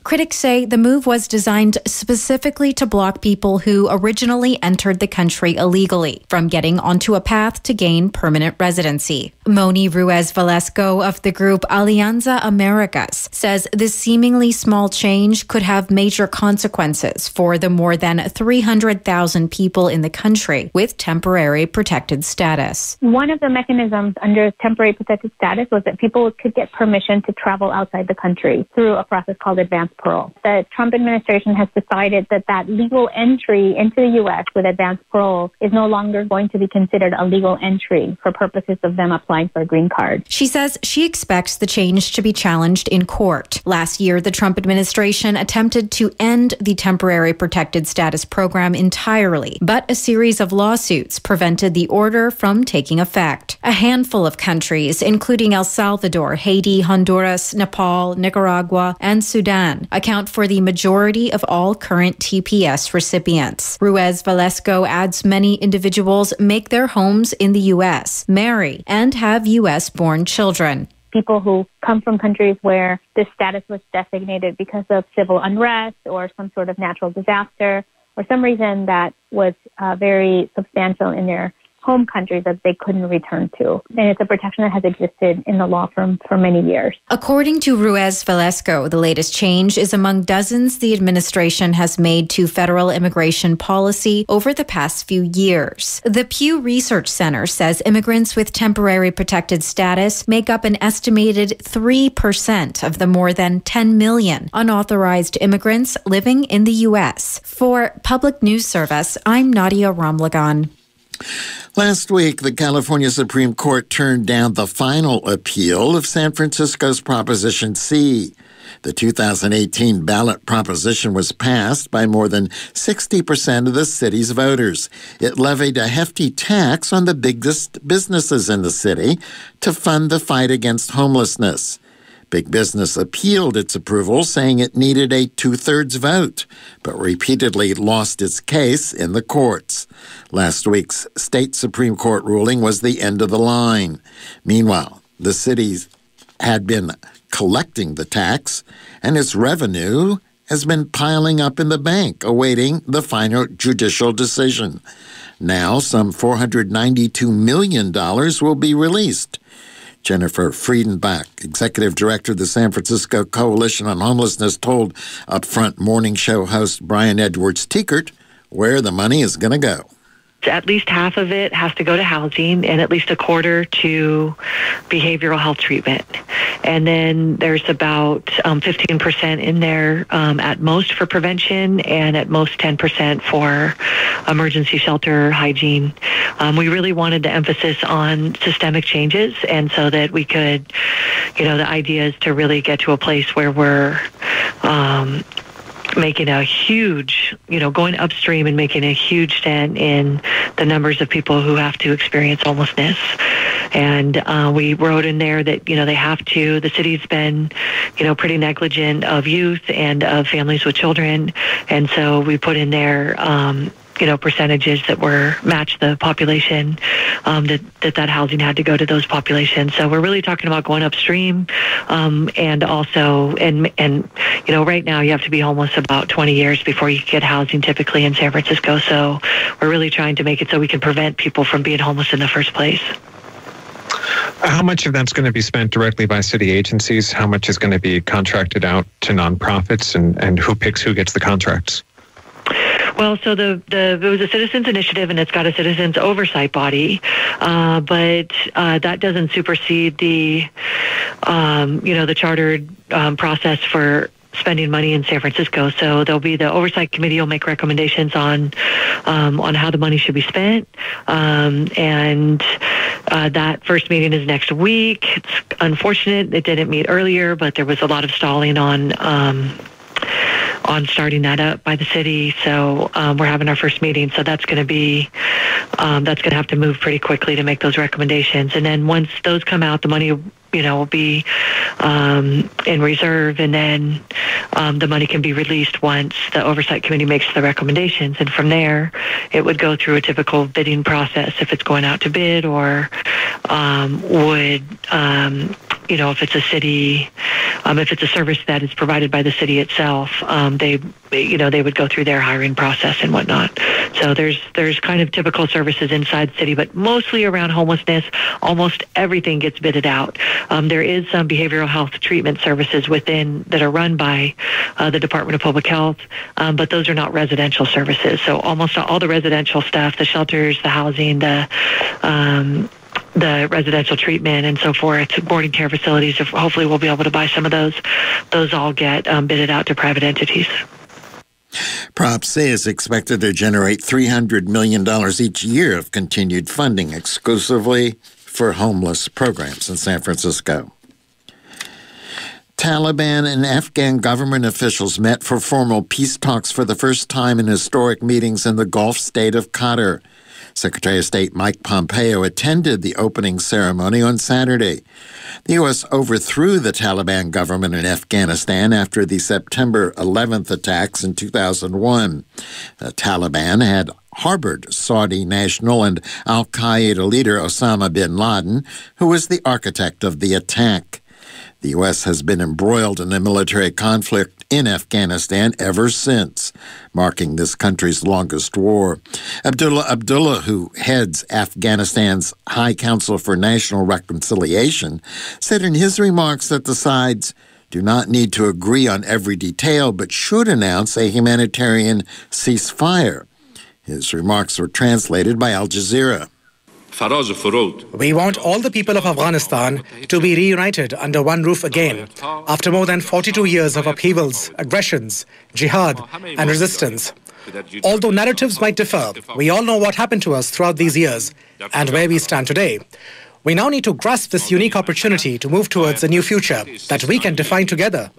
Critics say the move was designed specifically to block people who originally entered the country illegally from getting onto a path to gain permanent residency. Moni Ruiz Velasco of the group Alianza Americas says this seemingly small change could have major consequences for the more than 300,000 people in the country with temporary protected status. One of the mechanisms under temporary protected status was that people could get permission to travel outside the country through a process called advance advanced parole. The Trump administration has decided that legal entry into the U.S. with advanced parole is no longer going to be considered a legal entry for purposes of them applying for a green card. She says she expects the change to be challenged in court. Last year, the Trump administration attempted to end the temporary protected status program entirely, but a series of lawsuits prevented the order from taking effect. A handful of countries, including El Salvador, Haiti, Honduras, Nepal, Nicaragua, and Sudan, account for the majority of all current TPS recipients. Ruiz Velasco adds many individuals make their homes in the U.S., marry, and have U.S.-born children. People who come from countries where this status was designated because of civil unrest or some sort of natural disaster or some reason that was very substantial in their home countries that they couldn't return to. And it's a protection that has existed in the law for many years. According to Ruiz Velasco, the latest change is among dozens the administration has made to federal immigration policy over the past few years. The Pew Research Center says immigrants with temporary protected status make up an estimated 3% of the more than 10 million unauthorized immigrants living in the U.S. For Public News Service, I'm Nadia Ramlagan. Last week, the California Supreme Court turned down the final appeal of San Francisco's Proposition C. The 2018 ballot proposition was passed by more than 60% of the city's voters. It levied a hefty tax on the biggest businesses in the city to fund the fight against homelessness. Big Business appealed its approval, saying it needed a 2/3 vote, but repeatedly lost its case in the courts. Last week's state Supreme Court ruling was the end of the line. Meanwhile, the city had been collecting the tax, and its revenue has been piling up in the bank, awaiting the final judicial decision. Now, some $492 million will be released. Jennifer Friedenbach, executive director of the San Francisco Coalition on Homelessness, told Upfront morning show host Brian Edwards-Tiekert where the money is going to go. At least half of it has to go to housing and at least a quarter to behavioral health treatment. And then there's about 15% in there at most for prevention and at most 10% for emergency shelter hygiene. We really wanted the emphasis on systemic changes, and so that we could, the idea is to really get to a place where we're making a huge, going upstream and making a huge dent in the numbers of people who have to experience homelessness. And we wrote in there that, they have to. The city's been, pretty negligent of youth and of families with children. And so we put in there, percentages that were match the population, that housing had to go to those populations. So we're really talking about going upstream, and also, right now you have to be homeless about 20 years before you get housing typically in San Francisco. So we're really trying to make it so we can prevent people from being homeless in the first place. How much of that's going to be spent directly by city agencies? How much is going to be contracted out to nonprofits, and who picks who gets the contracts? Well, so it was a citizens initiative, and it's got a citizens oversight body, but that doesn't supersede the chartered process for spending money in San Francisco. So there'll be the oversight committee will make recommendations on how the money should be spent, and that first meeting is next week. It's unfortunate it didn't meet earlier, but there was a lot of stalling on starting that up by the city. So we're having our first meeting. So that's going to be, that's going to have to move pretty quickly to make those recommendations. And then once those come out, the money, will be in reserve. And then the money can be released once the oversight committee makes the recommendations. And from there, it would go through a typical bidding process if it's going out to bid, or if it's a city, if it's a service that is provided by the city itself, they would go through their hiring process and whatnot. So there's kind of typical services inside the city, but mostly around homelessness. Almost everything gets bidded out. There is some behavioral health treatment services within that are run by the Department of Public Health, but those are not residential services. So almost all the residential stuff, the shelters, the housing, the the residential treatment and so forth, boarding care facilities. Hopefully we'll be able to buy some of those. Those all get bidded out to private entities. Prop C is expected to generate $300 million each year of continued funding exclusively for homeless programs in San Francisco. Taliban and Afghan government officials met for formal peace talks for the first time in historic meetings in the Gulf state of Qatar. Secretary of State Mike Pompeo attended the opening ceremony on Saturday. The U.S. overthrew the Taliban government in Afghanistan after the September 11th attacks in 2001. The Taliban had harbored Saudi national and al-Qaeda leader Osama bin Laden, who was the architect of the attack. The U.S. has been embroiled in a military conflict in Afghanistan ever since, marking this country's longest war. Abdullah, who heads Afghanistan's High Council for National Reconciliation, said in his remarks that the sides do not need to agree on every detail, but should announce a humanitarian ceasefire. His remarks were translated by Al Jazeera. We want all the people of Afghanistan to be reunited under one roof again, after more than 42 years of upheavals, aggressions, jihad, and resistance. Although narratives might differ, we all know what happened to us throughout these years and where we stand today. We now need to grasp this unique opportunity to move towards a new future that we can define together.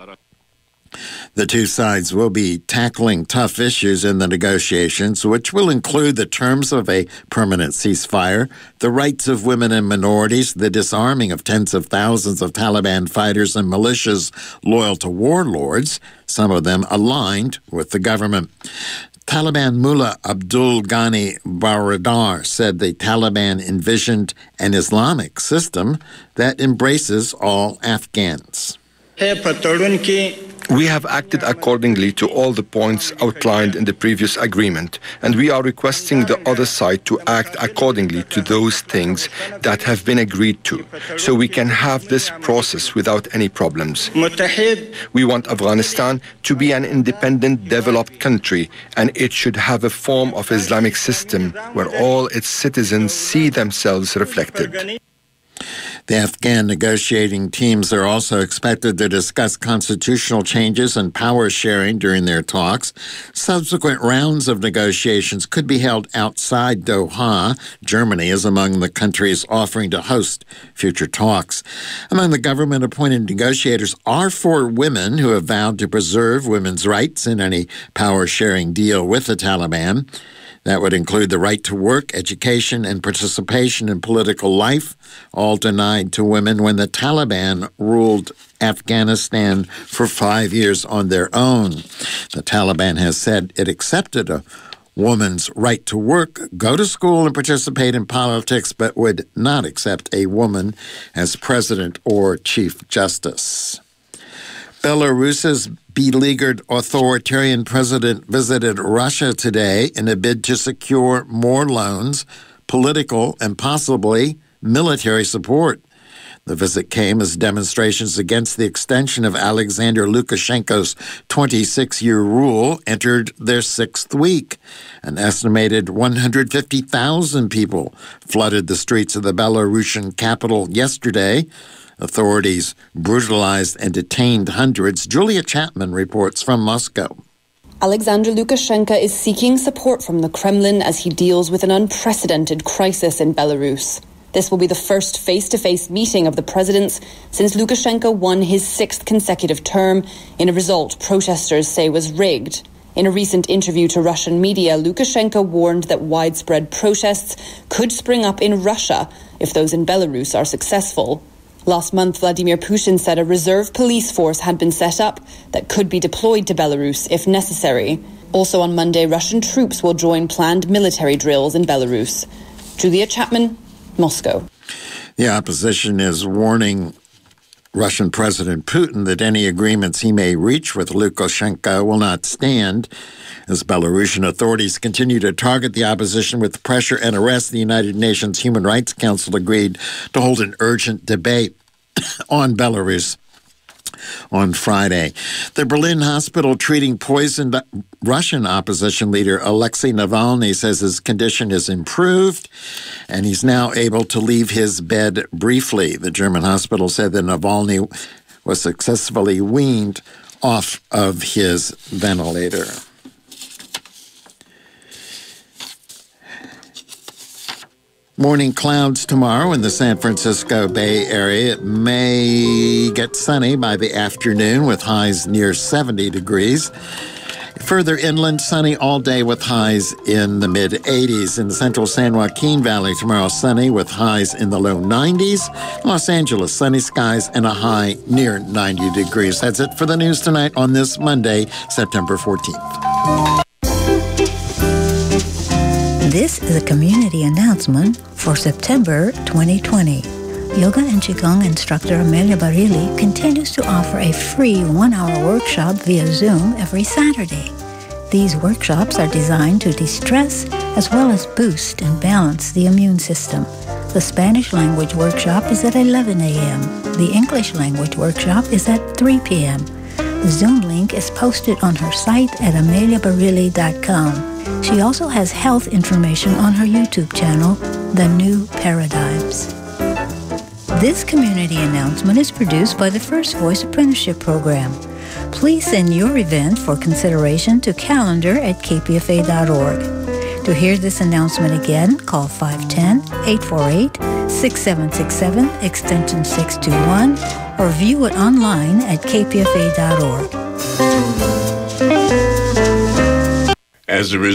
The two sides will be tackling tough issues in the negotiations, which will include the terms of a permanent ceasefire, the rights of women and minorities, the disarming of tens of thousands of Taliban fighters and militias loyal to warlords, some of them aligned with the government. Taliban Mullah Abdul Ghani Baradar said the Taliban envisioned an Islamic system that embraces all Afghans. We have acted accordingly to all the points outlined in the previous agreement, and we are requesting the other side to act accordingly to those things that have been agreed to, so we can have this process without any problems. We want Afghanistan to be an independent, developed country, and it should have a form of Islamic system where all its citizens see themselves reflected. The Afghan negotiating teams are also expected to discuss constitutional changes and power sharing during their talks. Subsequent rounds of negotiations could be held outside Doha. Germany is among the countries offering to host future talks. Among the government-appointed negotiators are 4 women who have vowed to preserve women's rights in any power-sharing deal with the Taliban. That would include the right to work, education, and participation in political life, all denied to women when the Taliban ruled Afghanistan for 5 years on their own. The Taliban has said it accepted a woman's right to work, go to school, and participate in politics, but would not accept a woman as president or chief justice. Belarus's beleaguered authoritarian president visited Russia today in a bid to secure more loans, political, and possibly military support. The visit came as demonstrations against the extension of Alexander Lukashenko's 26-year rule entered their 6th week. An estimated 150,000 people flooded the streets of the Belarusian capital yesterday. Authorities brutalized and detained hundreds. Julia Chapman reports from Moscow. Alexander Lukashenko is seeking support from the Kremlin as he deals with an unprecedented crisis in Belarus. This will be the first face-to-face meeting of the presidents since Lukashenko won his 6th consecutive term in a result protesters say was rigged. In a recent interview to Russian media, Lukashenko warned that widespread protests could spring up in Russia if those in Belarus are successful. Last month, Vladimir Putin said a reserve police force had been set up that could be deployed to Belarus if necessary. Also on Monday, Russian troops will join planned military drills in Belarus. Julia Chapman, Moscow. The opposition is warning Russian President Putin that any agreements he may reach with Lukashenko will not stand. As Belarusian authorities continue to target the opposition with pressure and arrest, the United Nations Human Rights Council agreed to hold an urgent debate on Belarus. on Friday. The Berlin hospital treating poisoned Russian opposition leader Alexei Navalny says his condition is improved and he's now able to leave his bed briefly. The German hospital said that Navalny was successfully weaned off of his ventilator. Morning clouds tomorrow in the San Francisco Bay Area. It may get sunny by the afternoon with highs near 70 degrees. Further inland, sunny all day with highs in the mid-80s. In the central San Joaquin Valley tomorrow, sunny with highs in the low 90s. Los Angeles, sunny skies and a high near 90 degrees. That's it for the news tonight on this Monday, September 14th. This is a community announcement for September 2020. Yoga and Qigong instructor Amelia Barilli continues to offer a free 1-hour workshop via Zoom every Saturday. These workshops are designed to de-stress as well as boost and balance the immune system. The Spanish language workshop is at 11 a.m. The English language workshop is at 3 p.m. The Zoom link is posted on her site at ameliabarilli.com. She also has health information on her YouTube channel, The New Paradigms. This community announcement is produced by the First Voice Apprenticeship Program. Please send your event for consideration to calendar@kpfa.org. To hear this announcement again, call 510-848-6767, extension 621, or view it online at kpfa.org. As a result,